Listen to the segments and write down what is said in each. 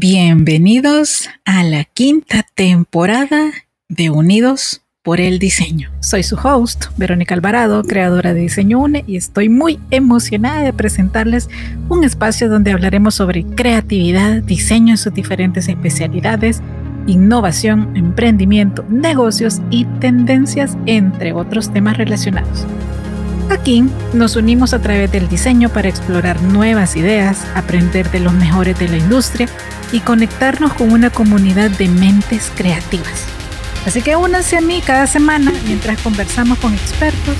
Bienvenidos a la quinta temporada de Unidos por el Diseño. Soy su host, Verónica Alvarado, creadora de Diseño UNE, y estoy muy emocionada de presentarles un espacio donde hablaremos sobre creatividad, diseño en sus diferentes especialidades, innovación, emprendimiento, negocios y tendencias, entre otros temas relacionados. Aquí nos unimos a través del diseño para explorar nuevas ideas, aprender de los mejores de la industria y conectarnos con una comunidad de mentes creativas. Así que únanse a mí cada semana mientras conversamos con expertos,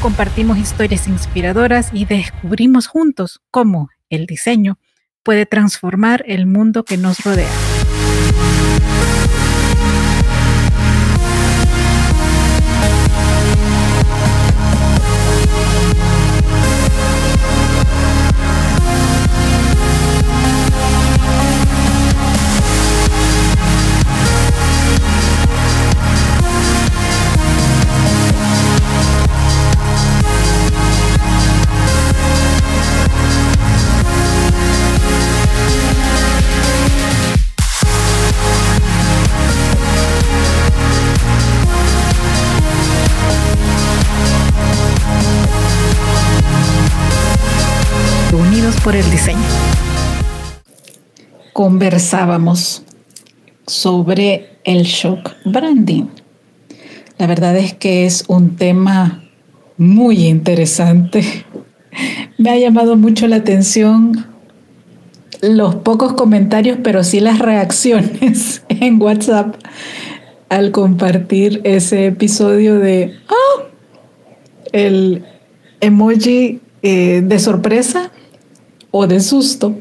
compartimos historias inspiradoras y descubrimos juntos cómo el diseño puede transformar el mundo que nos rodea. Unidos por el Diseño. Conversábamos sobre el shock branding. La verdad es que es un tema muy interesante. Me ha llamado mucho la atención los pocos comentarios, pero sí las reacciones en WhatsApp al compartir ese episodio de el emoji de sorpresa o de susto,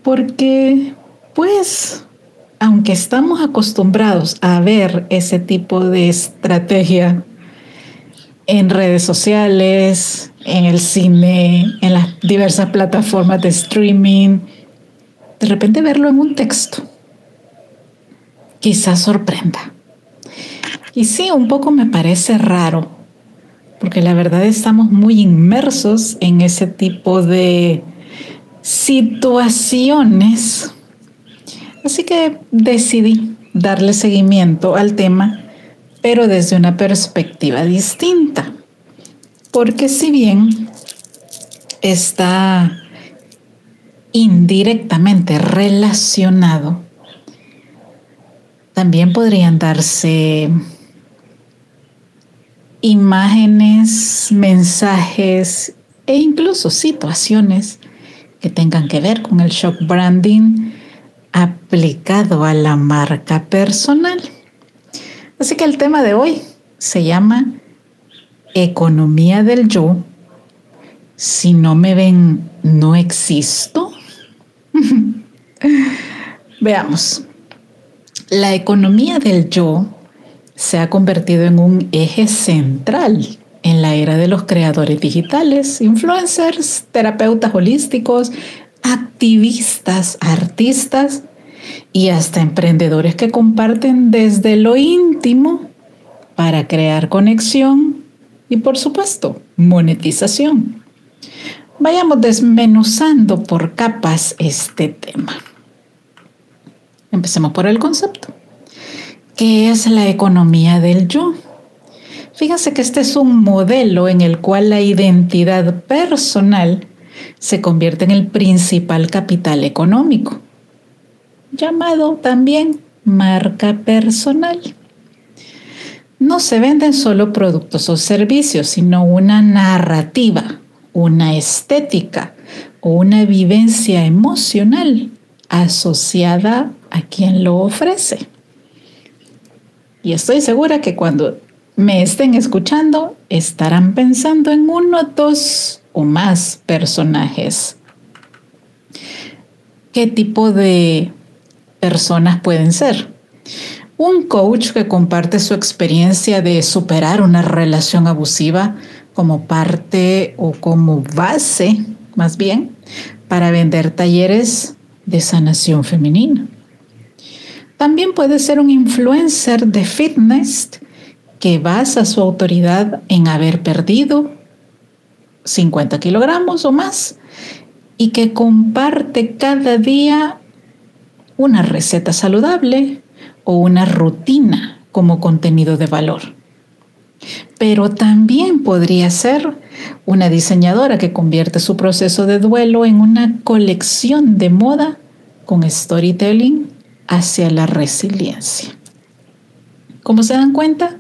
porque pues aunque estamos acostumbrados a ver ese tipo de estrategia en redes sociales, en el cine, en las diversas plataformas de streaming, de repente verlo en un texto quizás sorprenda. Y sí, un poco me parece raro, porque la verdad estamos muy inmersos en ese tipo de situaciones. Así que decidí darle seguimiento al tema, pero desde una perspectiva distinta. Porque si bien está indirectamente relacionado, también podrían darse imágenes, mensajes e incluso situaciones que tengan que ver con el shock branding aplicado a la marca personal. Así que el tema de hoy se llama Economía del Yo. Si no me ven, no existo. Veamos. La economía del yo se ha convertido en un eje central en la era de los creadores digitales, influencers, terapeutas holísticos, activistas, artistas y hasta emprendedores que comparten desde lo íntimo para crear conexión y, por supuesto, monetización. Vayamos desmenuzando por capas este tema. Empecemos por el concepto. ¿Qué es la economía del yo? Fíjense que este es un modelo en el cual la identidad personal se convierte en el principal capital económico, llamado también marca personal. No se venden solo productos o servicios, sino una narrativa, una estética o una vivencia emocional asociada a quien lo ofrece. Y estoy segura que cuando me estén escuchando estarán pensando en uno, dos o más personajes. ¿Qué tipo de personas pueden ser? Un coach que comparte su experiencia de superar una relación abusiva como parte o como base, más bien, para vender talleres de sanación femenina. También puede ser un influencer de fitness que basa su autoridad en haber perdido 50 kilogramos o más y que comparte cada día una receta saludable o una rutina como contenido de valor. Pero también podría ser una diseñadora que convierte su proceso de duelo en una colección de moda con storytelling hacia la resiliencia. Como se dan cuenta,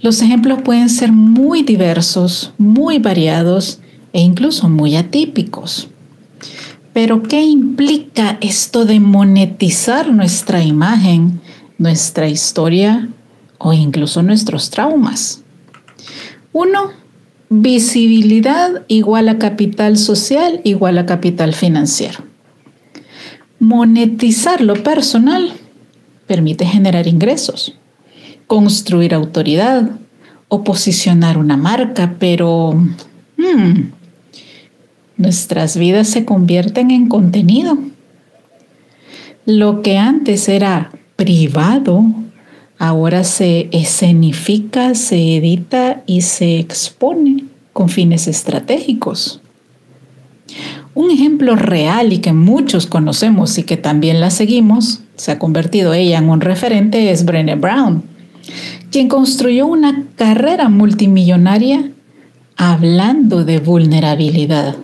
los ejemplos pueden ser muy diversos, muy variados e incluso muy atípicos. Pero, ¿qué implica esto de monetizar nuestra imagen, nuestra historia o incluso nuestros traumas? 1. Visibilidad igual a capital social igual a capital financiero. Monetizar lo personal permite generar ingresos, construir autoridad o posicionar una marca, pero nuestras vidas se convierten en contenido. Lo que antes era privado, ahora se escenifica, se edita y se expone con fines estratégicos. Un ejemplo real y que muchos conocemos y que también la seguimos, se ha convertido ella en un referente, es Brené Brown, quien construyó una carrera multimillonaria hablando de vulnerabilidad.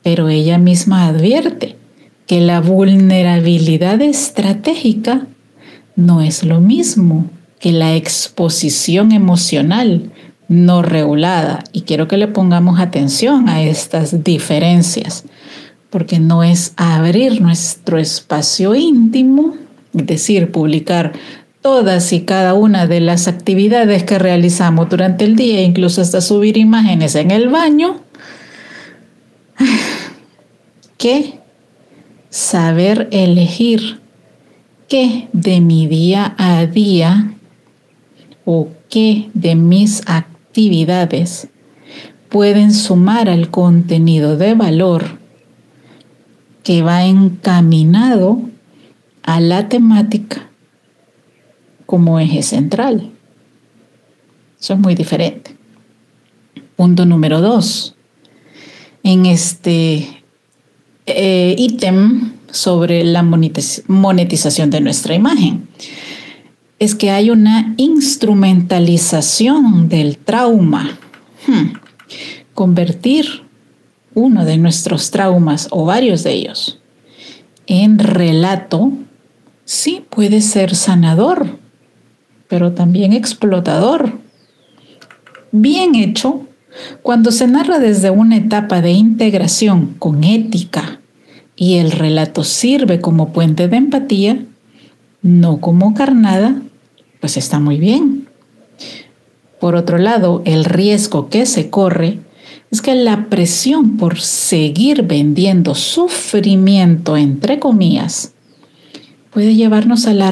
Pero ella misma advierte que la vulnerabilidad estratégica no es lo mismo que la exposición emocional no regulada. Y quiero que le pongamos atención a estas diferencias, porque no es abrir nuestro espacio íntimo, es decir, publicar todas y cada una de las actividades que realizamos durante el día, incluso hasta subir imágenes en el baño, que saber elegir qué de mi día a día o qué de mis actividades pueden sumar al contenido de valor que va encaminado a la temática como eje central. Eso es muy diferente. Punto número 2. En este ítem sobre la monetización de nuestra imagen, es que hay una instrumentalización del trauma. Convertir uno de nuestros traumas o varios de ellos en relato sí puede ser sanador, pero también explotador. Bien hecho, cuando se narra desde una etapa de integración con ética y el relato sirve como puente de empatía, no como carnada, pues está muy bien. Por otro lado, el riesgo que se corre es que la presión por seguir vendiendo sufrimiento, entre comillas, puede llevarnos a la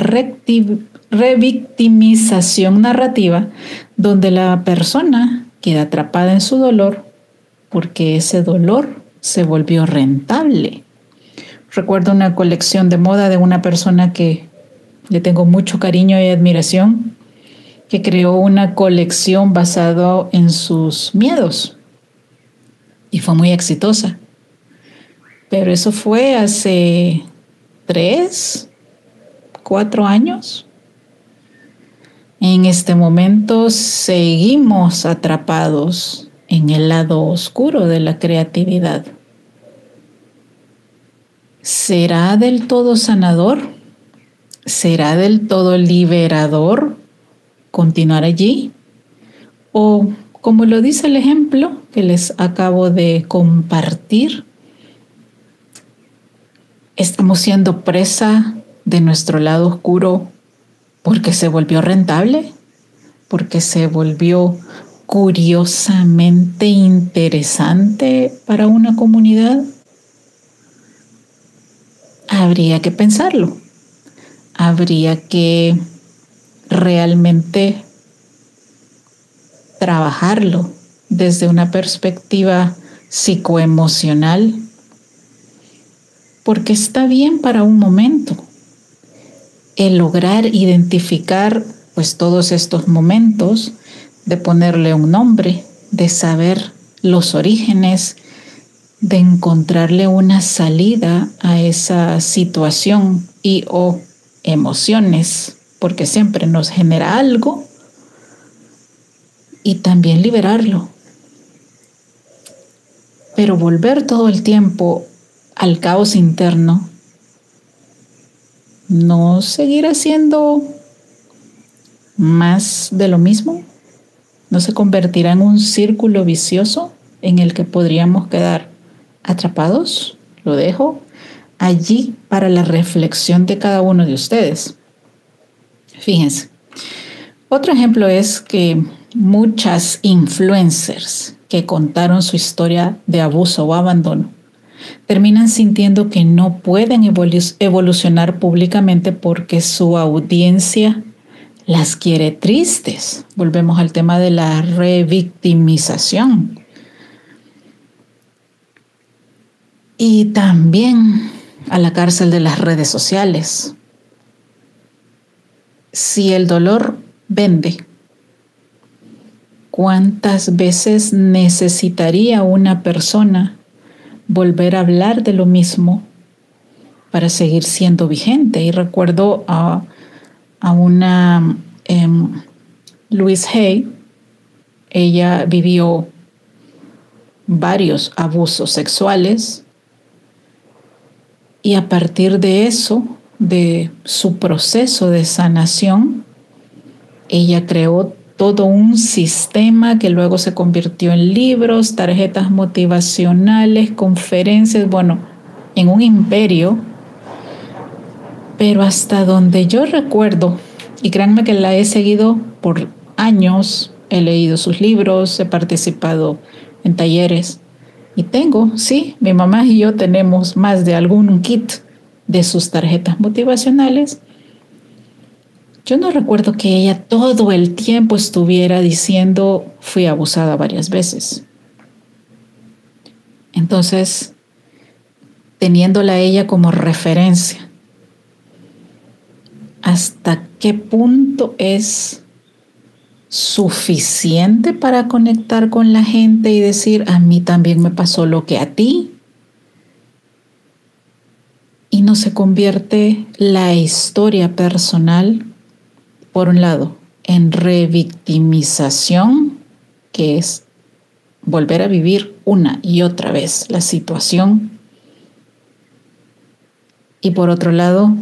revictimización narrativa, donde la persona queda atrapada en su dolor porque ese dolor se volvió rentable. Recuerdo una colección de moda de una persona que le tengo mucho cariño y admiración, que creó una colección basada en sus miedos y fue muy exitosa. Pero eso fue hace 3, 4 años. En este momento seguimos atrapados en el lado oscuro de la creatividad. ¿Será del todo sanador? ¿Será del todo liberador continuar allí? O, como lo dice el ejemplo que les acabo de compartir, ¿estamos siendo presa de nuestro lado oscuro porque se volvió rentable? ¿Porque se volvió curiosamente interesante para una comunidad? Habría que pensarlo. Habría que realmente trabajarlo desde una perspectiva psicoemocional, porque está bien para un momento el lograr identificar pues todos estos momentos, de ponerle un nombre, de saber los orígenes de encontrarle una salida a esa situación y o emociones, porque siempre nos genera algo, y también liberarlo. Pero volver todo el tiempo al caos interno no seguirá siendo más de lo mismo, no se convertirá en un círculo vicioso en el que podríamos quedar atrapados. Lo dejo allí para la reflexión de cada uno de ustedes. Fíjense, otro ejemplo es que muchas influencers que contaron su historia de abuso o abandono terminan sintiendo que no pueden evolucionar públicamente porque su audiencia las quiere tristes. Volvemos al tema de la revictimización. Y también a la cárcel de las redes sociales. Si el dolor vende, ¿cuántas veces necesitaría una persona volver a hablar de lo mismo para seguir siendo vigente? Y recuerdo a una Louise Hay. Ella vivió varios abusos sexuales y a partir de eso, de su proceso de sanación, ella creó todo un sistema que luego se convirtió en libros, tarjetas motivacionales, conferencias, bueno, en un imperio. Pero hasta donde yo recuerdo, y créanme que la he seguido por años, he leído sus libros, he participado en talleres y tengo, sí, mi mamá y yo tenemos más de algún kit de sus tarjetas motivacionales. Yo no recuerdo que ella todo el tiempo estuviera diciendo fui abusada varias veces. Entonces, teniéndola a ella como referencia, ¿hasta qué punto es suficiente para conectar con la gente y decir, a mí también me pasó lo que a ti? Y no se convierte la historia personal, por un lado, en revictimización, que es volver a vivir una y otra vez la situación, y por otro lado,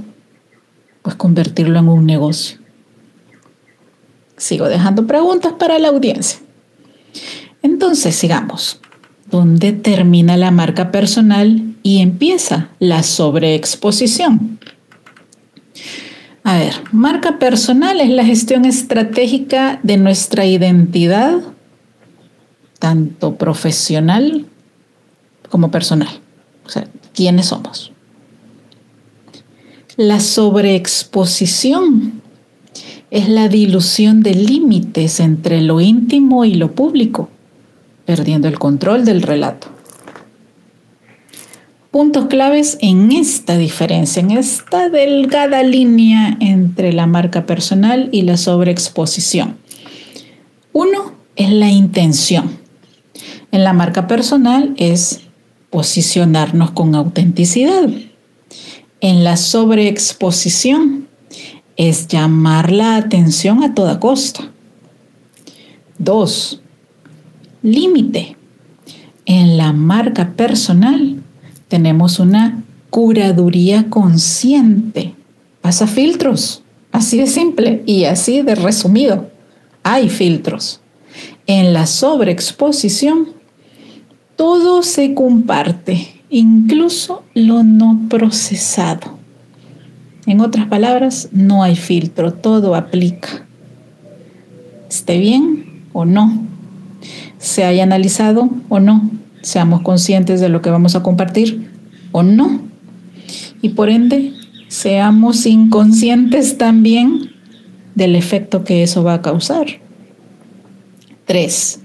pues convertirlo en un negocio. Sigo dejando preguntas para la audiencia. Entonces, sigamos. ¿Dónde termina la marca personal y empieza la sobreexposición? A ver, marca personal es la gestión estratégica de nuestra identidad, tanto profesional como personal. O sea, ¿quiénes somos? La sobreexposición es la dilución de límites entre lo íntimo y lo público, perdiendo el control del relato. Puntos claves en esta diferencia, en esta delgada línea entre la marca personal y la sobreexposición. Uno es la intención. En la marca personal es posicionarnos con autenticidad. En la sobreexposición es llamar la atención a toda costa. 2. Límite. En la marca personal tenemos una curaduría consciente. Pasa filtros, así de simple y así de resumido. Hay filtros. En la sobreexposición, todo se comparte, incluso lo no procesado. En otras palabras, no hay filtro, todo aplica. Esté bien o no, se haya analizado o no, seamos conscientes de lo que vamos a compartir o no. Y por ende, seamos inconscientes también del efecto que eso va a causar. 3.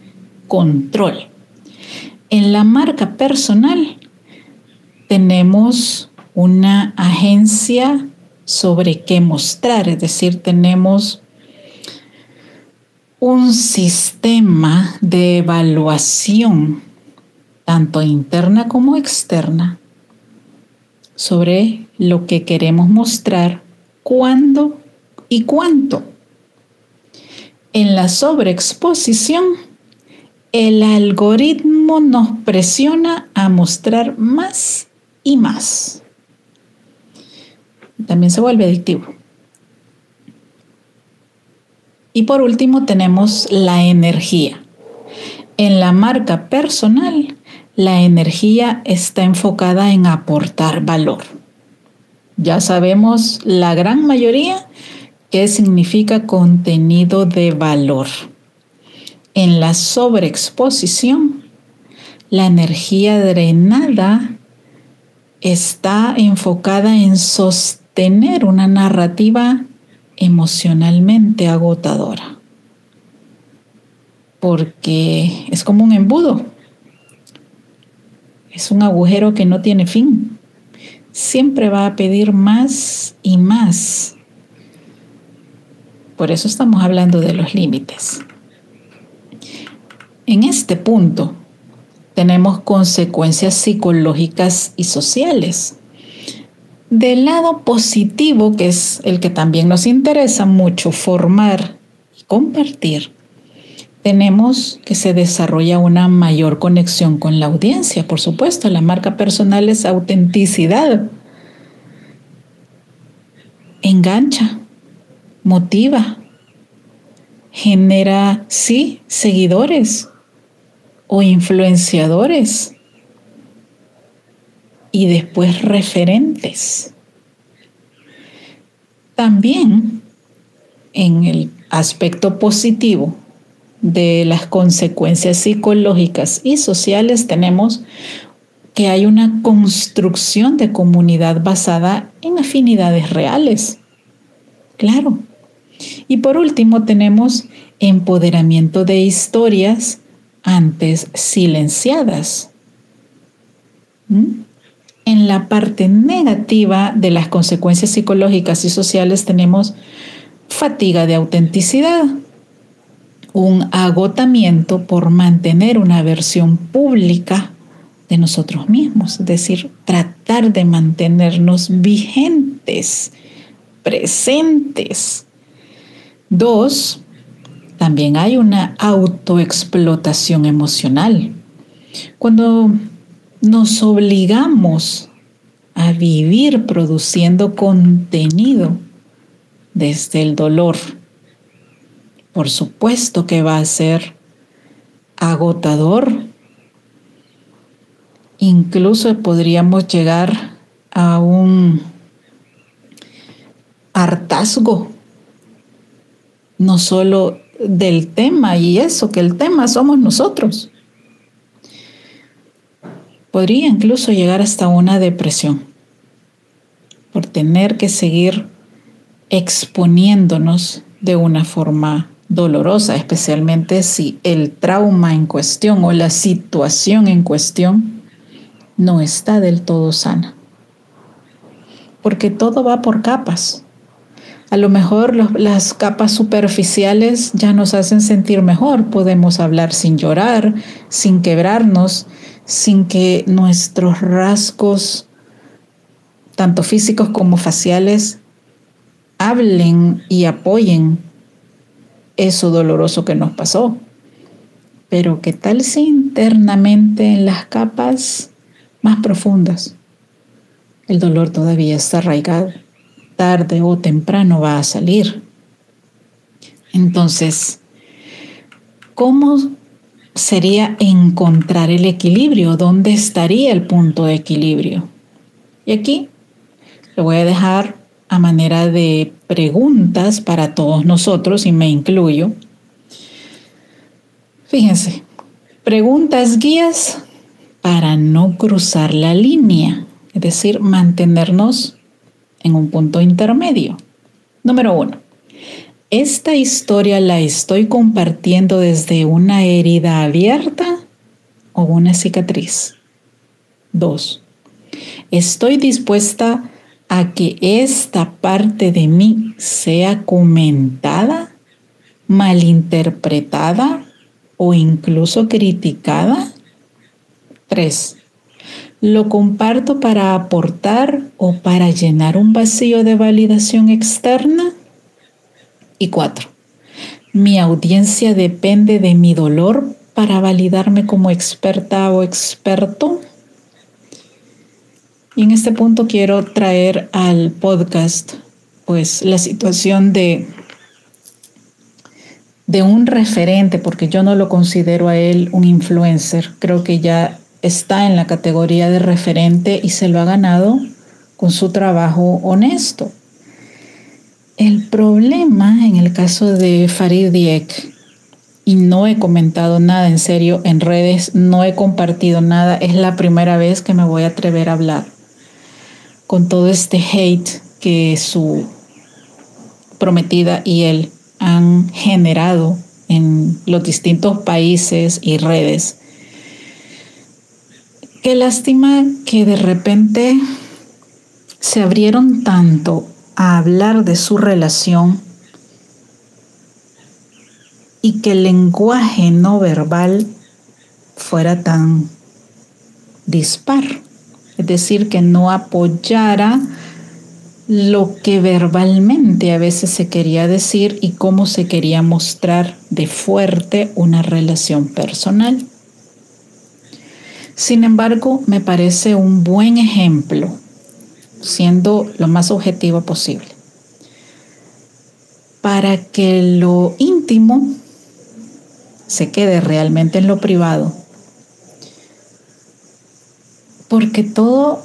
Control. En la marca personal tenemos una agencia sobre qué mostrar, es decir, tenemos un sistema de evaluación tanto interna como externa, sobre lo que queremos mostrar, cuándo y cuánto. En la sobreexposición, el algoritmo nos presiona a mostrar más y más. También se vuelve adictivo. Y por último tenemos la energía. En la marca personal, la energía está enfocada en aportar valor. Ya sabemos la gran mayoría qué significa contenido de valor. En la sobreexposición, la energía drenada está enfocada en sostener una narrativa emocionalmente agotadora, porque es como un embudo, es un agujero que no tiene fin, siempre va a pedir más y más. Por eso estamos hablando de los límites. En este punto tenemos consecuencias psicológicas y sociales. Del lado positivo, que es el que también nos interesa mucho formar y compartir, tenemos que se desarrolla una mayor conexión con la audiencia. Por supuesto, la marca personal es autenticidad. Engancha, motiva, genera, sí, seguidores o influenciadores. Y después referentes. También en el aspecto positivo de las consecuencias psicológicas y sociales tenemos que hay una construcción de comunidad basada en afinidades reales. Claro. Y por último tenemos empoderamiento de historias antes silenciadas. En la parte negativa de las consecuencias psicológicas y sociales tenemos fatiga de autenticidad, un agotamiento por mantener una versión pública de nosotros mismos, es decir, tratar de mantenernos vigentes, presentes. 2, también hay una autoexplotación emocional. Cuando nos obligamos a vivir produciendo contenido desde el dolor, por supuesto que va a ser agotador. Incluso podríamos llegar a un hartazgo, no solo del tema y eso, que el tema somos nosotros. Podría incluso llegar hasta una depresión por tener que seguir exponiéndonos de una forma dolorosa, especialmente si el trauma en cuestión o la situación en cuestión no está del todo sana. Porque todo va por capas. A lo mejor las capas superficiales ya nos hacen sentir mejor. Podemos hablar sin llorar, sin quebrarnos, sin que nuestros rasgos, tanto físicos como faciales, hablen y apoyen eso doloroso que nos pasó. Pero ¿qué tal si internamente en las capas más profundas el dolor todavía está arraigado? Tarde o temprano va a salir. Entonces, ¿cómo sería encontrar el equilibrio? ¿Dónde estaría el punto de equilibrio? Y aquí lo voy a dejar a manera de preguntas para todos nosotros y me incluyo. Fíjense, preguntas guías para no cruzar la línea, es decir, mantenernos en un punto intermedio. Número 1. ¿Esta historia la estoy compartiendo desde una herida abierta o una cicatriz? 2. ¿Estoy dispuesta a que esta parte de mí sea comentada, malinterpretada o incluso criticada? 3. ¿Lo comparto para aportar o para llenar un vacío de validación externa? Y 4. ¿Mi audiencia depende de mi dolor para validarme como experta o experto? Y en este punto quiero traer al podcast pues la situación de un referente, porque yo no lo considero a él un influencer. Creo que ya está en la categoría de referente y se lo ha ganado con su trabajo honesto. El problema en el caso de Farid Dieck, y no he comentado nada en serio en redes, no he compartido nada, es la primera vez que me voy a atrever a hablar con todo este hate que su prometida y él han generado en los distintos países y redes. Qué lástima que de repente se abrieron tanto a hablar de su relación y que el lenguaje no verbal fuera tan dispar. Es decir, que no apoyara lo que verbalmente a veces se quería decir y cómo se quería mostrar de fuerte una relación personal. Sin embargo, me parece un buen ejemplo, siendo lo más objetivo posible, para que lo íntimo se quede realmente en lo privado. Porque toda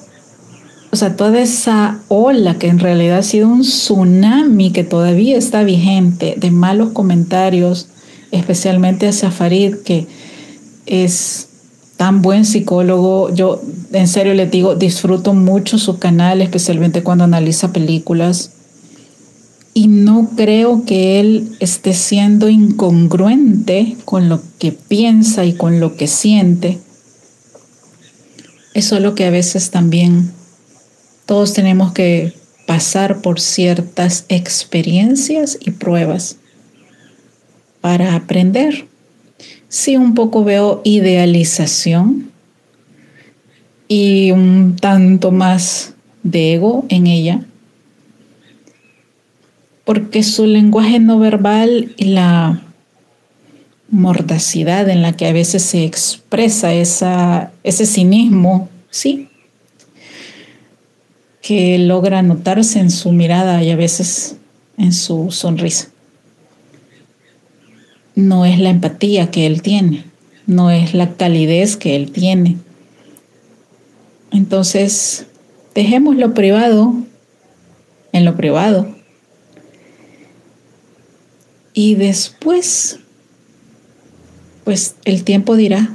esa ola que en realidad ha sido un tsunami que todavía está vigente de malos comentarios, especialmente hacia Farid, que es tan buen psicólogo. Yo en serio les digo, disfruto mucho su canal, especialmente cuando analiza películas. Y no creo que él esté siendo incongruente con lo que piensa y con lo que siente. Es solo que a veces también todos tenemos que pasar por ciertas experiencias y pruebas para aprender. Sí, un poco veo idealización y un tanto más de ego en ella, porque su lenguaje no verbal y la mordacidad en la que a veces se expresa ese cinismo, sí, que logra notarse en su mirada y a veces en su sonrisa. No es la empatía que él tiene, no es la calidez que él tiene. Entonces, dejemos lo privado en lo privado. Y después, pues el tiempo dirá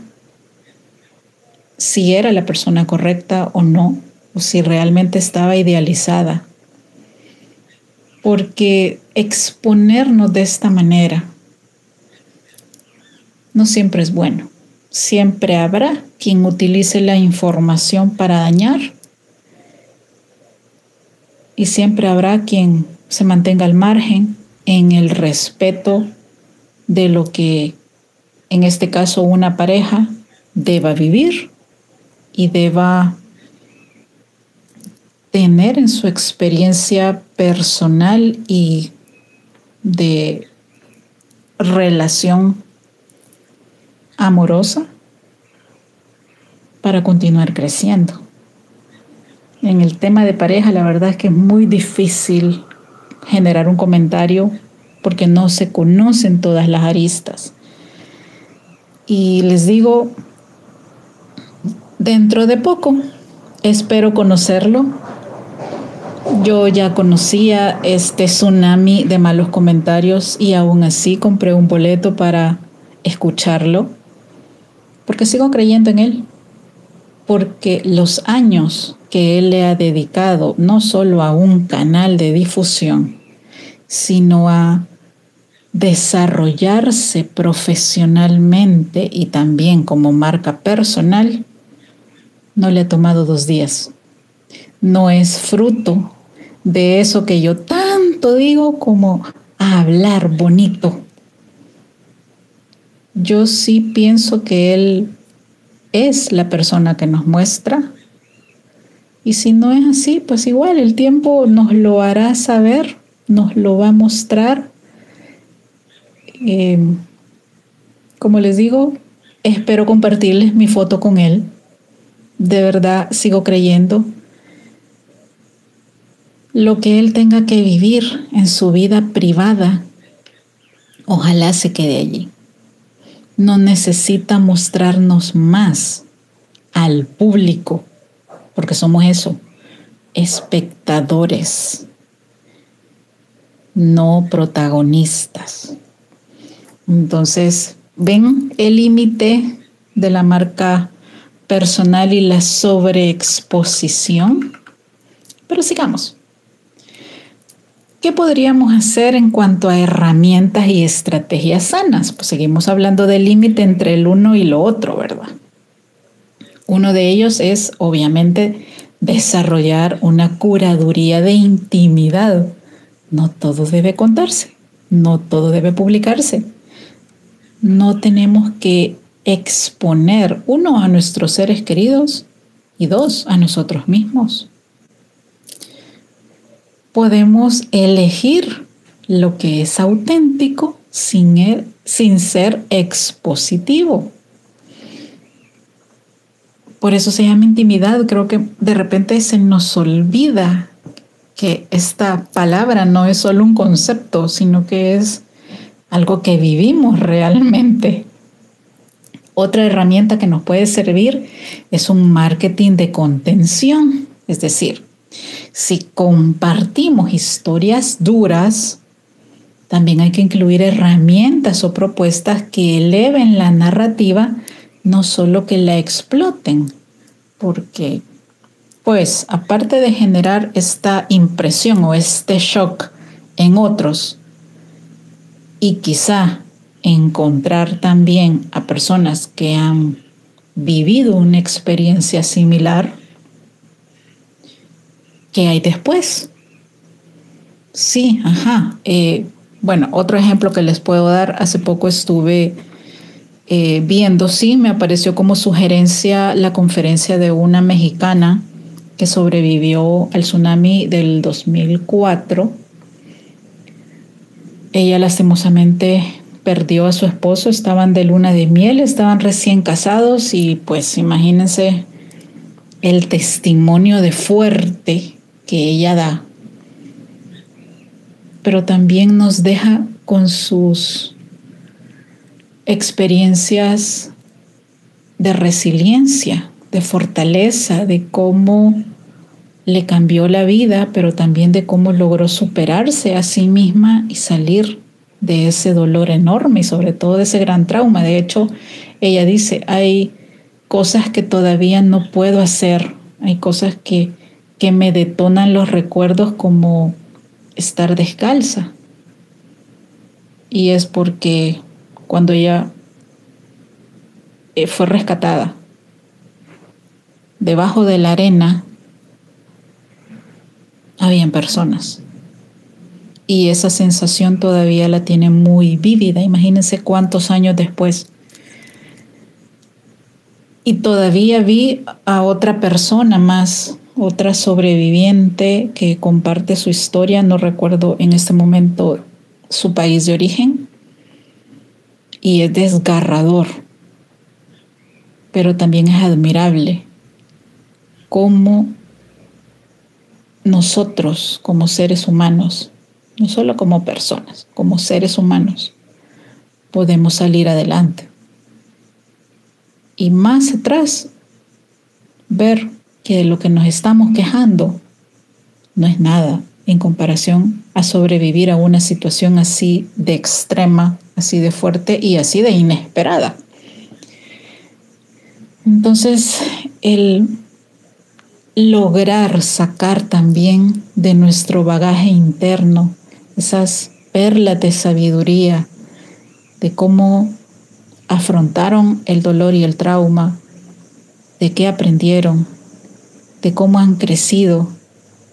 si era la persona correcta o no, o si realmente estaba idealizada. Porque exponernos de esta manera no siempre es bueno. Siempre habrá quien utilice la información para dañar y siempre habrá quien se mantenga al margen en el respeto de lo que en este caso una pareja deba vivir y deba tener en su experiencia personal y de relación amorosa para continuar creciendo. En el tema de pareja, la verdad es que es muy difícil generar un comentario porque no se conocen todas las aristas. Y les digo, dentro de poco espero conocerlo. Yo ya conocía este tsunami de malos comentarios y aún así compré un boleto para escucharlo, porque sigo creyendo en él, porque los años que él le ha dedicado no solo a un canal de difusión, sino a desarrollarse profesionalmente y también como marca personal, no le ha tomado 2 días. No es fruto de eso que yo tanto digo como hablar bonito. Yo sí pienso que él es la persona que nos muestra. Y si no es así, pues igual el tiempo nos lo hará saber, nos lo va a mostrar. Como les digo, espero compartirles mi foto con él. De verdad sigo creyendo. Lo que él tenga que vivir en su vida privada, ojalá se quede allí. No necesita mostrarnos más al público, porque somos eso, espectadores, no protagonistas. Entonces, ven el límite de la marca personal y la sobreexposición. Pero sigamos. ¿Qué podríamos hacer en cuanto a herramientas y estrategias sanas? Pues seguimos hablando del límite entre el uno y lo otro, ¿verdad? Uno de ellos es, obviamente, desarrollar una curaduría de intimidad. No todo debe contarse, no todo debe publicarse. No tenemos que exponer, uno, a nuestros seres queridos y dos, a nosotros mismos. Podemos elegir lo que es auténtico sin ser expositivo. Por eso se llama intimidad. Creo que de repente se nos olvida que esta palabra no es solo un concepto, sino que es algo que vivimos realmente. Otra herramienta que nos puede servir es un marketing de contención. Es decir, si compartimos historias duras, también hay que incluir herramientas o propuestas que eleven la narrativa, no solo que la exploten, porque, pues, aparte de generar esta impresión o este shock en otros, y quizá encontrar también a personas que han vivido una experiencia similar, ¿qué hay después? Sí, bueno, otro ejemplo que les puedo dar, hace poco estuve viendo, sí, me apareció como sugerencia la conferencia de una mexicana que sobrevivió al tsunami del 2004. Ella lastimosamente perdió a su esposo, estaban de luna de miel, estaban recién casados y pues imagínense el testimonio de fuerte que ella da. Pero también nos deja con sus experiencias de resiliencia, de fortaleza, de cómo le cambió la vida, pero también de cómo logró superarse a sí misma y salir de ese dolor enorme y sobre todo de ese gran trauma. De hecho, ella dice, hay cosas que todavía no puedo hacer, hay cosas que me detonan los recuerdos como estar descalza. Y es porque cuando ella fue rescatada debajo de la arena, habían personas. Y esa sensación todavía la tiene muy vívida. Imagínense cuántos años después. Y todavía vi a otra persona más, otra sobreviviente que comparte su historia. No recuerdo en este momento su país de origen. Y es desgarrador. Pero también es admirable cómo nosotros como seres humanos, no solo como personas, como seres humanos, podemos salir adelante. Y más atrás, ver que de lo que nos estamos quejando no es nada en comparación a sobrevivir a una situación así de extrema, así de fuerte y así de inesperada. Entonces, el lograr sacar también de nuestro bagaje interno esas perlas de sabiduría de cómo afrontaron el dolor y el trauma, de qué aprendieron, de cómo han crecido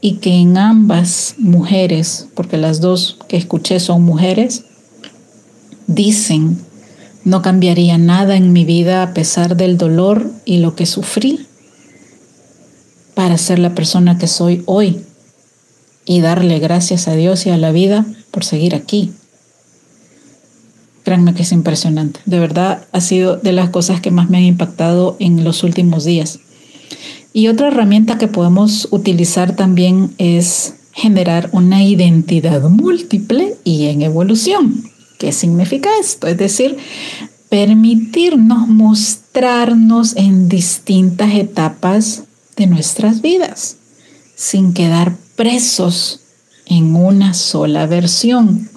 y que en ambas mujeres, porque las dos que escuché son mujeres, dicen No cambiaría nada en mi vida a pesar del dolor y lo que sufrí para ser la persona que soy hoy y darle gracias a Dios y a la vida por seguir aquí. Créanme que es impresionante. De verdad, ha sido de las cosas que más me han impactado en los últimos días. Y otra herramienta que podemos utilizar también es generar una identidad múltiple y en evolución. ¿Qué significa esto? Es decir, permitirnos mostrarnos en distintas etapas de nuestras vidas, sin quedar presos en una sola versión.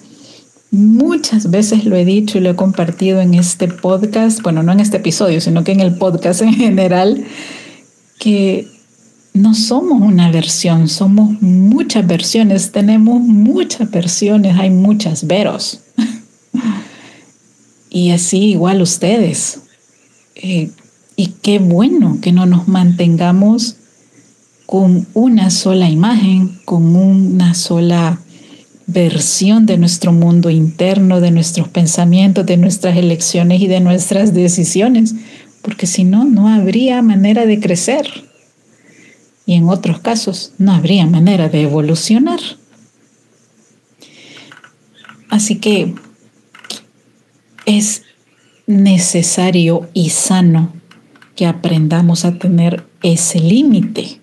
Muchas veces lo he dicho y lo he compartido en este podcast, bueno, no en este episodio, sino que en el podcast en general, que no somos una versión, somos muchas versiones, tenemos muchas versiones, hay muchas Veros. Y así igual ustedes. Y qué bueno que no nos mantengamos con una sola imagen, con una sola versión de nuestro mundo interno, de nuestros pensamientos, de nuestras elecciones y de nuestras decisiones, porque si no, no habría manera de crecer. Y en otros casos, no habría manera de evolucionar. Así que es necesario y sano que aprendamos a tener ese límite.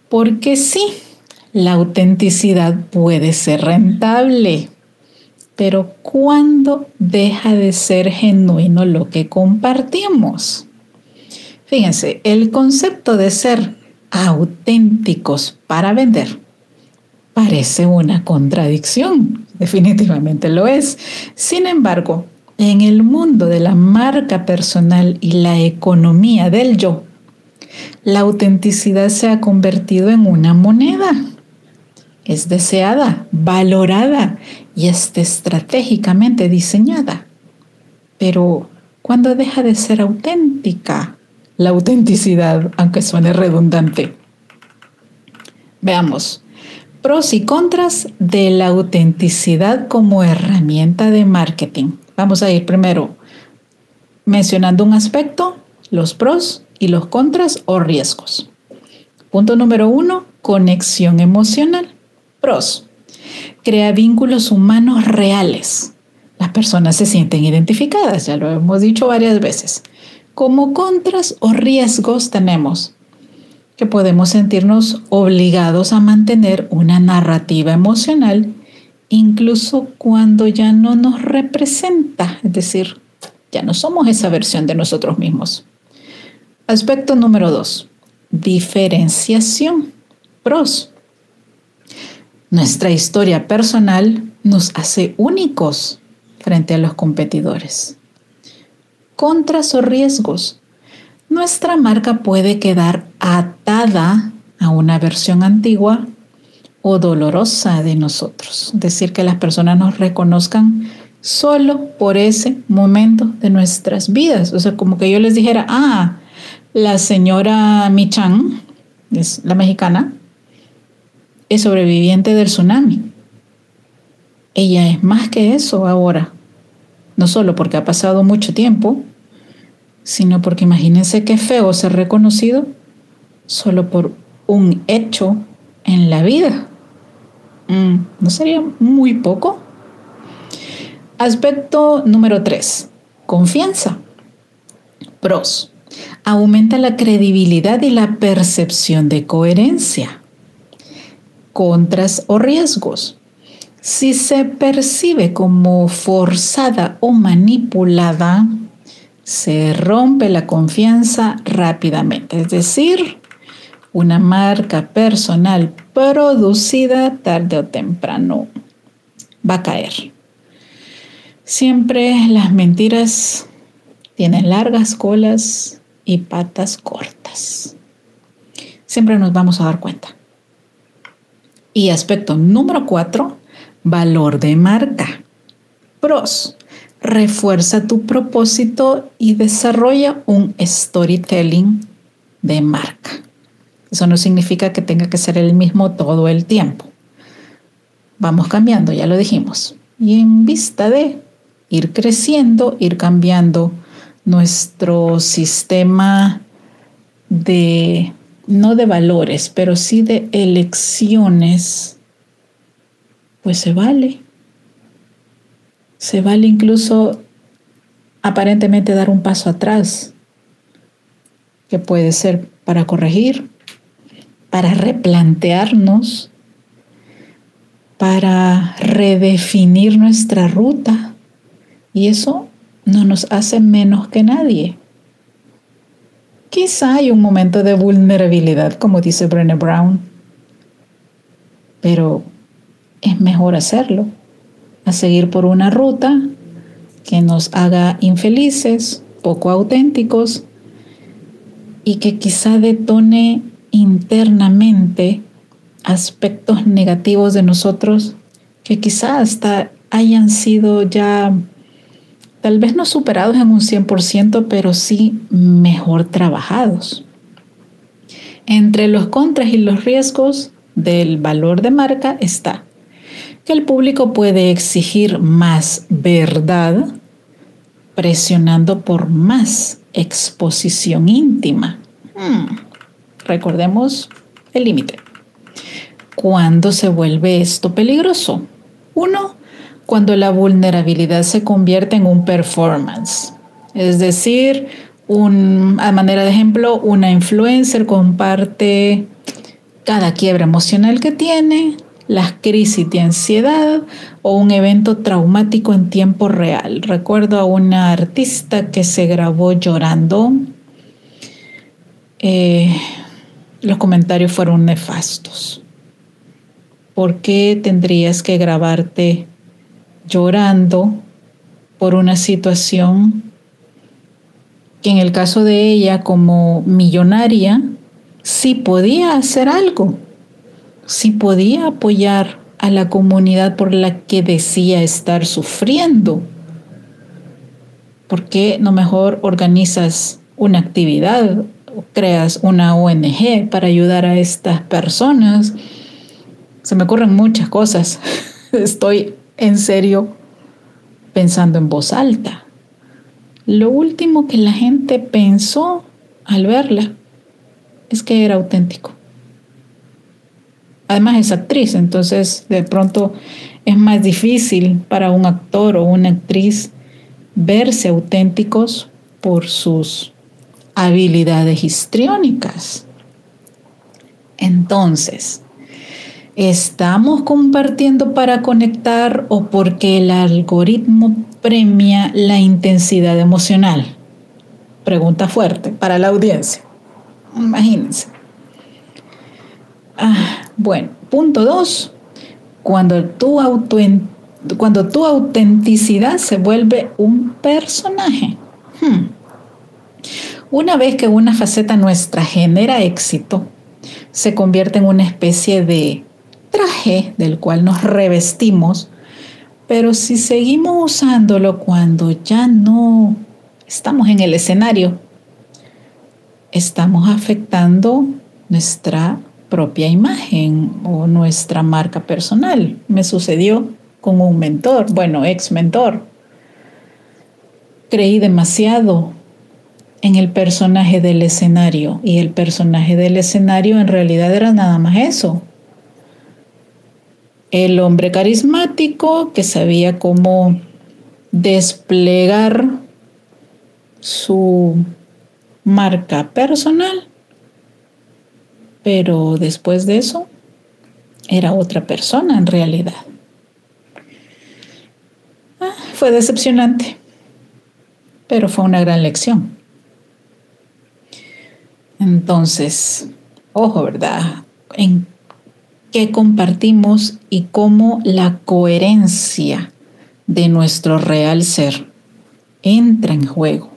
Porque sí, la autenticidad puede ser rentable, pero ¿cuándo deja de ser genuino lo que compartimos? Fíjense, el concepto de ser auténticos para vender parece una contradicción, definitivamente lo es. Sin embargo, en el mundo de la marca personal y la economía del yo, la autenticidad se ha convertido en una moneda. Es deseada, valorada y estratégicamente diseñada. Pero, ¿cuándo deja de ser auténtica la autenticidad, aunque suene redundante? Veamos. Pros y contras de la autenticidad como herramienta de marketing. Vamos a ir primero mencionando un aspecto, los pros y los contras o riesgos. Punto número 1, conexión emocional. Pros. Crea vínculos humanos reales. Las personas se sienten identificadas, ya lo hemos dicho varias veces. Como contras o riesgos tenemos que podemos sentirnos obligados a mantener una narrativa emocional incluso cuando ya no nos representa, es decir, ya no somos esa versión de nosotros mismos. Aspecto número 2, diferenciación. Pros. Nuestra historia personal nos hace únicos frente a los competidores. Contras o riesgos. Nuestra marca puede quedar atada a una versión antigua o dolorosa de nosotros. Es decir, que las personas nos reconozcan solo por ese momento de nuestras vidas. O sea, como que yo les dijera, la señora Michan, es la mexicana, es sobreviviente del tsunami. Ella es más que eso ahora. No solo porque ha pasado mucho tiempo, sino porque imagínense qué feo ser reconocido solo por un hecho en la vida. ¿No sería muy poco? Aspecto número 3, confianza. Pros. Aumenta la credibilidad y la percepción de coherencia. Contras o riesgos. Si se percibe como forzada o manipulada, se rompe la confianza rápidamente. Es decir, una marca personal producida tarde o temprano va a caer. Siempre las mentiras tienen largas colas y patas cortas. Siempre nos vamos a dar cuenta. Y aspecto número 4, valor de marca. Pros. Refuerza tu propósito y desarrolla un storytelling de marca. Eso no significa que tenga que ser el mismo todo el tiempo. Vamos cambiando, ya lo dijimos. Y en vista de ir creciendo, ir cambiando nuestro sistema de, no de valores, pero sí de elecciones, pues se vale. Se vale incluso aparentemente dar un paso atrás, que puede ser para corregir, para replantearnos, para redefinir nuestra ruta. Y eso no nos hace menos que nadie. Quizá hay un momento de vulnerabilidad, como dice Brené Brown, pero es mejor hacerlo, a seguir por una ruta que nos haga infelices, poco auténticos y que quizá detone internamente aspectos negativos de nosotros que quizá hasta hayan sido ya tal vez no superados en un 100%, pero sí mejor trabajados. Entre los contras y los riesgos del valor de marca está que el público puede exigir más verdad presionando por más exposición íntima. Recordemos el límite. ¿Cuándo se vuelve esto peligroso? 1. Cuando la vulnerabilidad se convierte en un performance. Es decir, a manera de ejemplo, una influencer comparte cada quiebra emocional que tiene, las crisis de ansiedad o un evento traumático en tiempo real. Recuerdo a una artista que se grabó llorando. Los comentarios fueron nefastos. ¿Por qué tendrías que grabarte llorando por una situación que en el caso de ella como millonaria sí podía hacer algo? Sí podía apoyar a la comunidad por la que decía estar sufriendo. ¿Por qué no mejor organizas una actividad o creas una ONG para ayudar a estas personas? Se me ocurren muchas cosas. Estoy en serio pensando en voz alta. Lo último que la gente pensó al verla es que era auténtico. Además es actriz, entonces de pronto es más difícil para un actor o una actriz verse auténticos por sus habilidades histriónicas. Entonces, ¿estamos compartiendo para conectar o porque el algoritmo premia la intensidad emocional? Pregunta fuerte para la audiencia. Imagínense. Bueno, punto 2. Cuando tu autenticidad se vuelve un personaje. Una vez que una faceta nuestra genera éxito, se convierte en una especie de traje del cual nos revestimos, pero si seguimos usándolo cuando ya no estamos en el escenario, estamos afectando nuestra propia imagen o nuestra marca personal. Me sucedió con un mentor, ex mentor. Creí demasiado en el personaje del escenario y el personaje del escenario en realidad era nada más eso. El hombre carismático que sabía cómo desplegar su marca personal, pero después de eso era otra persona en realidad. Fue decepcionante, pero fue una gran lección. Entonces, ojo, ¿verdad? En qué compartimos y cómo la coherencia de nuestro real ser entra en juego.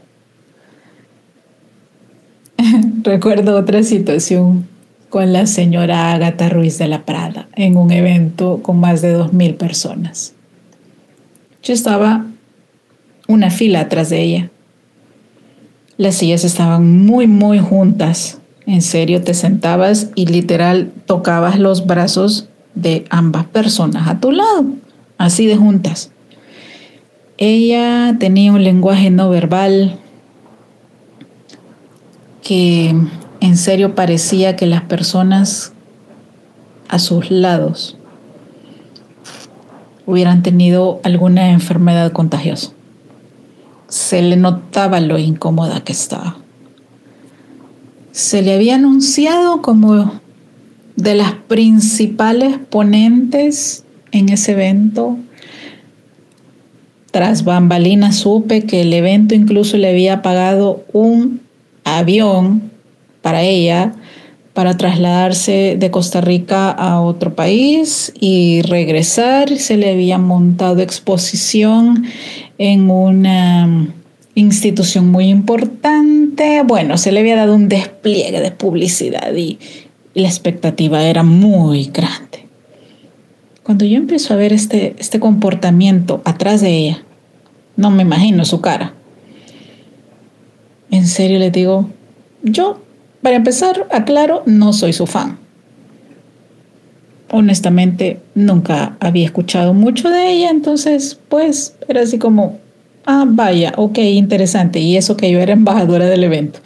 Recuerdo otra situación con la señora Ágata Ruiz de la Prada en un evento con más de 2,000 personas. Yo estaba una fila atrás de ella. Las sillas estaban muy, muy juntas. En serio, te sentabas y literal tocabas los brazos de ambas personas a tu lado, así de juntas. Ella tenía un lenguaje no verbal que en serio parecía que las personas a sus lados hubieran tenido alguna enfermedad contagiosa. Se le notaba lo incómoda que estaba. Se le había anunciado como de las principales ponentes en ese evento. Tras bambalinas supe que el evento incluso le había pagado un avión para ella para trasladarse de Costa Rica a otro país y regresar. Se le había montado exposición en una institución muy importante. Bueno, se le había dado un despliegue de publicidad y la expectativa era muy grande. Cuando yo empiezo a ver este comportamiento atrás de ella, no me imagino su cara. En serio les digo, yo, para empezar, aclaro, no soy su fan. Honestamente, nunca había escuchado mucho de ella, entonces, pues, era así como, vaya, ok, interesante. Y eso que yo era embajadora del evento.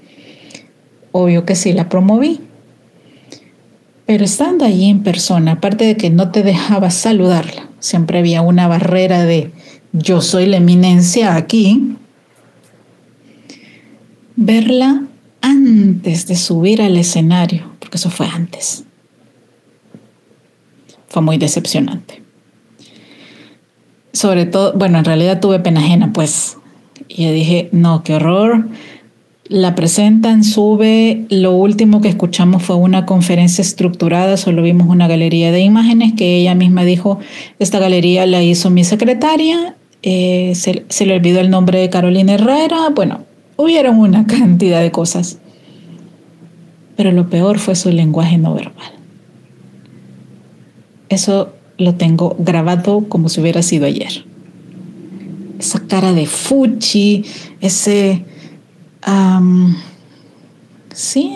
Obvio que sí, la promoví. Pero estando allí en persona, aparte de que no te dejaba saludarla, siempre había una barrera de yo soy la eminencia aquí. Verla antes de subir al escenario, porque eso fue antes, fue muy decepcionante. Sobre todo, bueno, en realidad tuve pena ajena, pues. Y yo dije, no, qué horror. La presentan, sube. Lo último que escuchamos fue una conferencia estructurada. Solo vimos una galería de imágenes que ella misma dijo, esta galería la hizo mi secretaria. Se le olvidó el nombre de Carolina Herrera. Bueno, hubieron una cantidad de cosas. Pero lo peor fue su lenguaje no verbal. Eso lo tengo grabado como si hubiera sido ayer. Esa cara de fuchi, sí,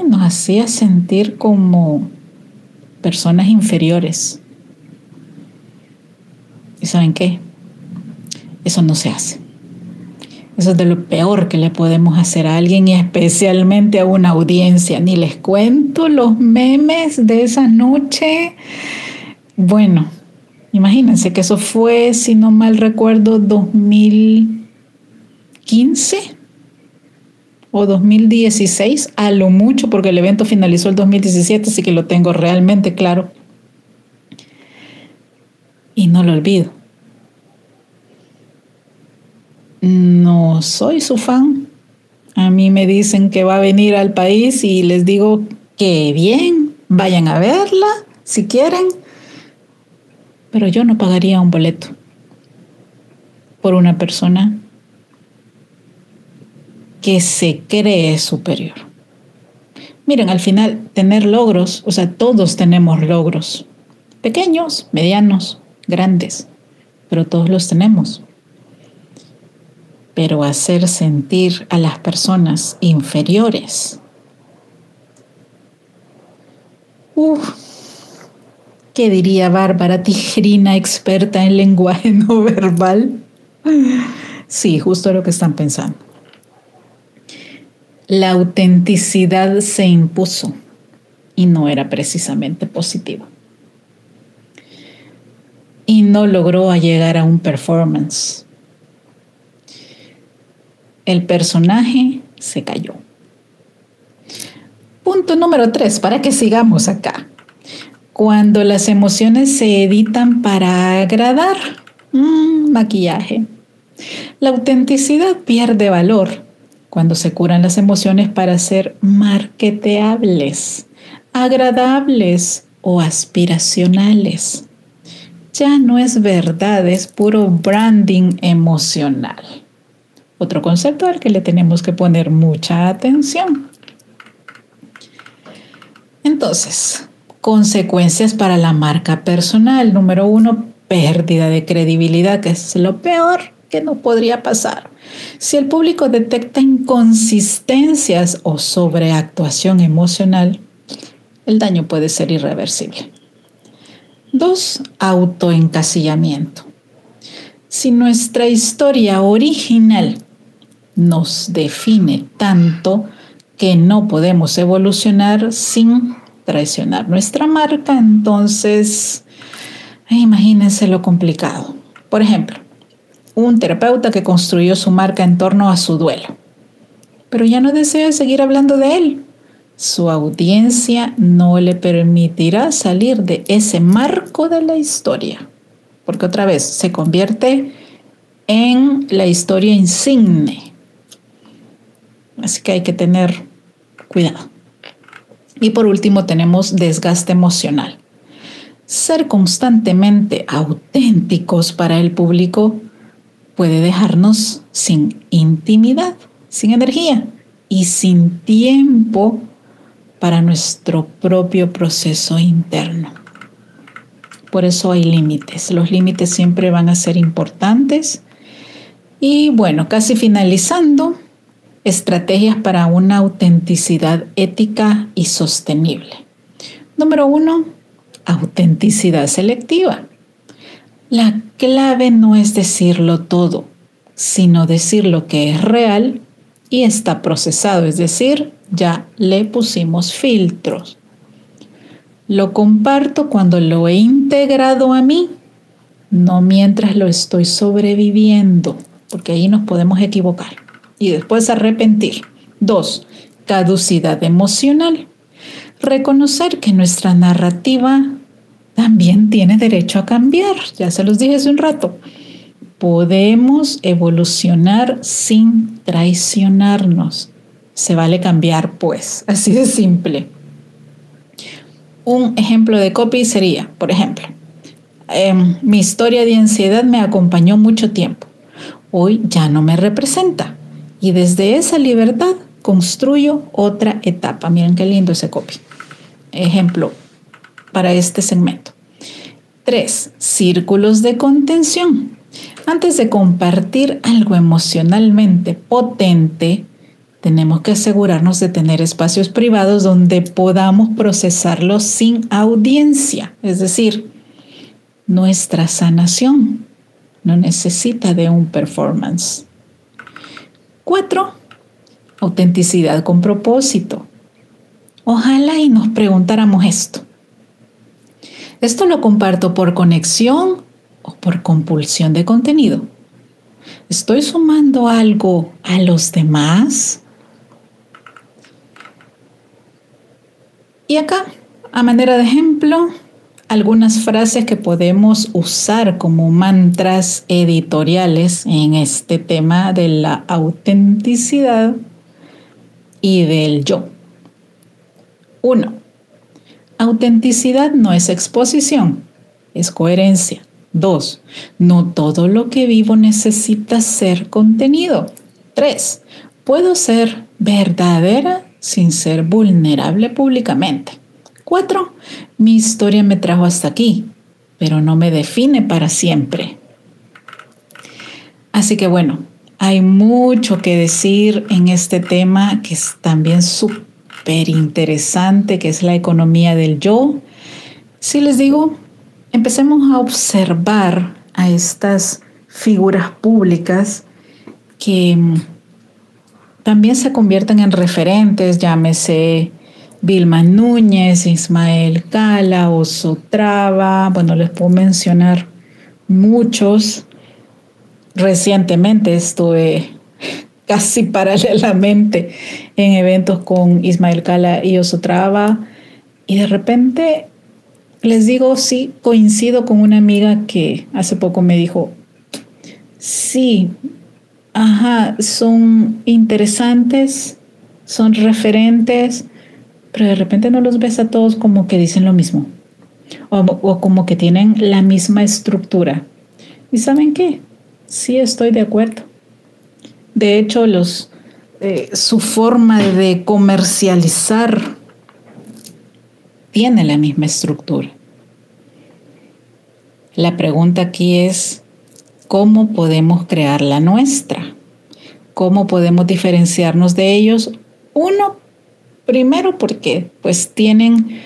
nos hacía sentir como personas inferiores. ¿Y saben qué? Eso no se hace. Eso es de lo peor que le podemos hacer a alguien y especialmente a una audiencia. Ni les cuento los memes de esa noche. Bueno, imagínense que eso fue, si no mal recuerdo, 2015 o 2016, a lo mucho, porque el evento finalizó el 2017, así que lo tengo realmente claro. Y no lo olvido. No soy su fan. A mí me dicen que va a venir al país y les digo que bien, vayan a verla si quieren. Pero yo no pagaría un boleto por una persona que se cree superior. Miren, al final, tener logros, o sea, todos tenemos logros. Pequeños, medianos, grandes, pero todos los tenemos. Pero hacer sentir a las personas inferiores. ¿Qué diría Bárbara Tijerina, experta en lenguaje no verbal? Sí, justo lo que están pensando. La autenticidad se impuso y no era precisamente positivo. Y no logró llegar a un performance. El personaje se cayó. Punto número 3, para que sigamos acá. Cuando las emociones se editan para agradar, maquillaje. La autenticidad pierde valor cuando se curan las emociones para ser marketeables, agradables o aspiracionales. Ya no es verdad, es puro branding emocional. Otro concepto al que le tenemos que poner mucha atención. Entonces, consecuencias para la marca personal. Número 1, pérdida de credibilidad, que es lo peor que no podría pasar. Si el público detecta inconsistencias o sobreactuación emocional, el daño puede ser irreversible. 2, autoencasillamiento. Si nuestra historia original nos define tanto que no podemos evolucionar sin traicionar nuestra marca, entonces imagínense lo complicado. Por ejemplo, un terapeuta que construyó su marca en torno a su duelo, pero ya no desea seguir hablando de él. Su audiencia no le permitirá salir de ese marco de la historia, porque otra vez se convierte en la historia insigne. Así que hay que tener cuidado. Y por último tenemos desgaste emocional. Ser constantemente auténticos para el público puede dejarnos sin intimidad, sin energía y sin tiempo para nuestro propio proceso interno. Por eso hay límites. Los límites siempre van a ser importantes. Y bueno, casi finalizando, estrategias para una autenticidad ética y sostenible. Número 1, autenticidad selectiva. La clave no es decirlo todo, sino decir lo que es real y está procesado, es decir, ya le pusimos filtros. Lo comparto cuando lo he integrado a mí, no mientras lo estoy sobreviviendo, porque ahí nos podemos equivocar y después arrepentir. 2, caducidad emocional. Reconocer que nuestra narrativa también tiene derecho a cambiar. Ya se los dije hace un rato. Podemos evolucionar sin traicionarnos. Se vale cambiar, pues. Así de simple. Un ejemplo de copy sería, por ejemplo, mi historia de ansiedad me acompañó mucho tiempo. Hoy ya no me representa. Y desde esa libertad construyo otra etapa. Miren qué lindo ese copy. Ejemplo para este segmento. 3, círculos de contención. Antes de compartir algo emocionalmente potente, tenemos que asegurarnos de tener espacios privados donde podamos procesarlo sin audiencia. Es decir, nuestra sanación no necesita de un performance. 4, autenticidad con propósito. Ojalá y nos preguntáramos esto. ¿Esto lo comparto por conexión o por compulsión de contenido? ¿Estoy sumando algo a los demás? Y acá, a manera de ejemplo, algunas frases que podemos usar como mantras editoriales en este tema de la autenticidad y del yo. 1. Autenticidad no es exposición, es coherencia. 2. No todo lo que vivo necesita ser contenido. 3. Puedo ser verdadera sin ser vulnerable públicamente. 4. Mi historia me trajo hasta aquí, pero no me define para siempre. Así que bueno, hay mucho que decir en este tema que es también súper interesante, que es la economía del yo. Si les digo, empecemos a observar a estas figuras públicas que también se convierten en referentes, llámese Vilma Núñez, Ismael Cala, Oso Traba, bueno, les puedo mencionar muchos. Recientemente estuve casi paralelamente en eventos con Ismael Cala y Oso Traba y de repente les digo, sí, coincido con una amiga que hace poco me dijo, sí, son interesantes, son referentes, pero de repente no los ves a todos como que dicen lo mismo o como que tienen la misma estructura. ¿Y saben qué? Sí, estoy de acuerdo. De hecho, su forma de comercializar tiene la misma estructura. La pregunta aquí es, ¿cómo podemos crear la nuestra? ¿Cómo podemos diferenciarnos de ellos? Primero porque pues tienen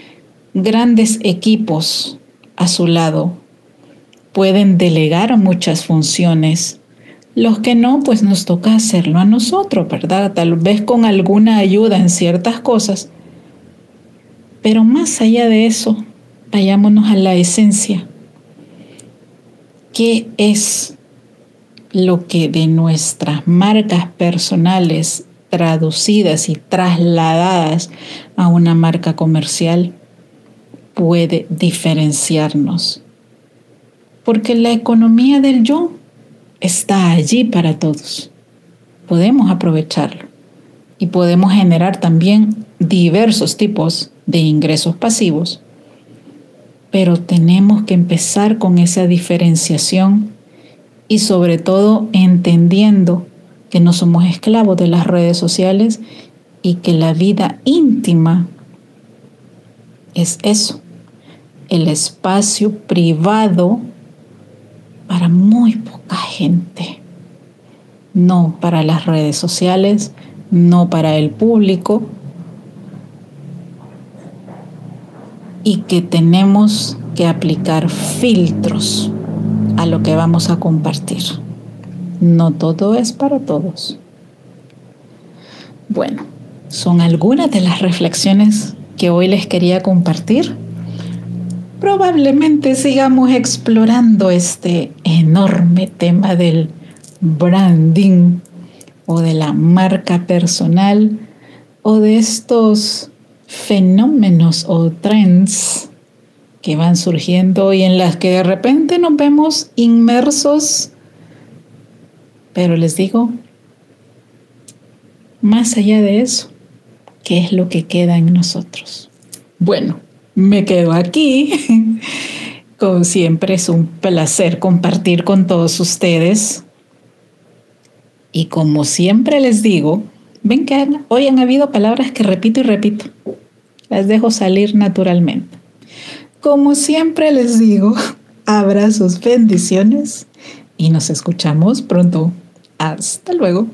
grandes equipos a su lado pueden delegar muchas funciones. Los que no, pues nos toca hacerlo a nosotros, ¿verdad? Tal vez con alguna ayuda en ciertas cosas. Pero más allá de eso, vayámonos a la esencia. ¿Qué es lo que de nuestras marcas personales traducidas y trasladadas a una marca comercial puede diferenciarnos? Porque la economía del yo está allí para todos. Podemos aprovecharlo y podemos generar también diversos tipos de ingresos pasivos, pero tenemos que empezar con esa diferenciación y sobre todo entendiendo que no somos esclavos de las redes sociales y que la vida íntima es eso, el espacio privado para muy poca gente, no para las redes sociales, no para el público, y que tenemos que aplicar filtros a lo que vamos a compartir. No todo es para todos. Bueno, son algunas de las reflexiones que hoy les quería compartir. Probablemente sigamos explorando este enorme tema del branding o de la marca personal o de estos fenómenos o trends que van surgiendo y en las que de repente nos vemos inmersos. Pero les digo, más allá de eso, ¿qué es lo que queda en nosotros? Bueno, me quedo aquí. Como siempre, es un placer compartir con todos ustedes. Y como siempre les digo, ven que hoy han habido palabras que repito y repito. Las dejo salir naturalmente. Como siempre les digo, abrazos, bendiciones y nos escuchamos pronto. Hasta luego.